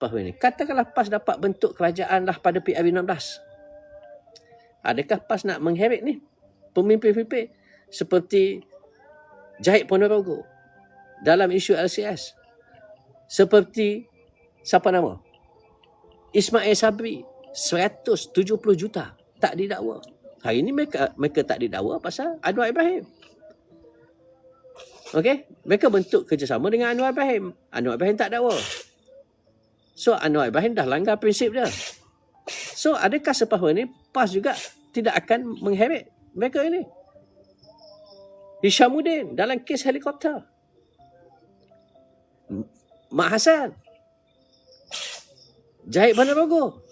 PAS ini. Katakanlah PAS dapat bentuk kerajaan lah pada PRB16. Adakah PAS nak mengheret ni pemimpin-pemimpin seperti Zahid Ponorogo dalam isu LCS, seperti siapa nama Ismail Sabri 170 juta tak didakwa. Hari ini mereka tak didakwa pasal Anwar Ibrahim. Okey, mereka bentuk kerjasama dengan Anwar Ibrahim. Anwar Ibrahim tak dakwa. So Anwar Ibrahim dah langgar prinsip dia. So adakah selepas ini PAS juga tidak akan mengheret mereka ini? Hishamuddin dalam kes helikopter, Mak Hassan, Zahid Ponorogo.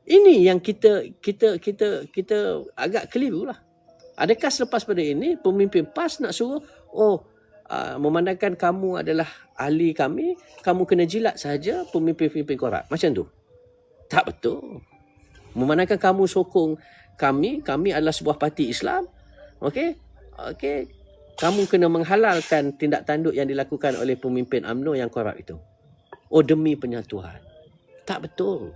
Ini yang kita agak keliru lah. Adakah selepas pada ini pemimpin PAS nak suruh memandangkan kamu adalah ahli kami, kamu kena jilat sahaja pemimpin-pemimpin korup. Macam tu? Tak betul. Memandangkan kamu sokong kami adalah sebuah parti Islam. Okey? Kamu kena menghalalkan tindak tanduk yang dilakukan oleh pemimpin UMNO yang korup itu. Oh, demi penyatuan. Tak betul.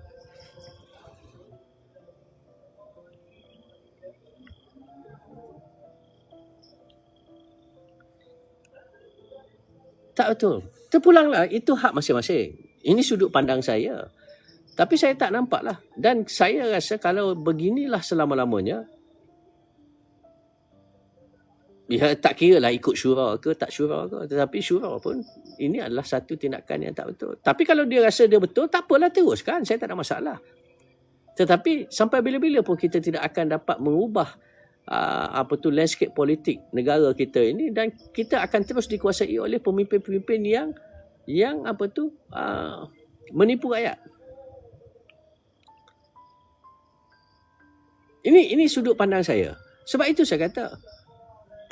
Tak betul. Terpulanglah, itu hak masing-masing. Ini sudut pandang saya. Tapi saya tak nampak lah. Dan saya rasa kalau beginilah selama-lamanya, ya tak kira lah ikut syura ke tak syura ke. Tetapi syura pun ini adalah satu tindakan yang tak betul. Tapi kalau dia rasa dia betul, tak apalah, teruskan. Saya tak ada masalah. Tetapi sampai bila-bila pun kita tidak akan dapat mengubah landscape politik negara kita ini, dan kita akan terus dikuasai oleh pemimpin-pemimpin yang menipu rakyat. Ini sudut pandang saya. Sebab itu saya kata,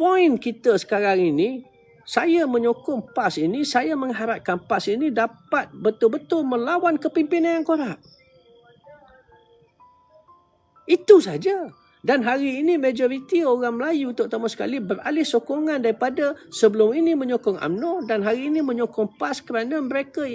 poin kita sekarang ini, saya menyokong PAS ini, saya mengharapkan PAS ini dapat betul-betul melawan kepimpinan yang korup. Itu saja. Dan hari ini majoriti orang Melayu terutama sekali beralih sokongan daripada sebelum ini menyokong UMNO dan hari ini menyokong PAS kerana mereka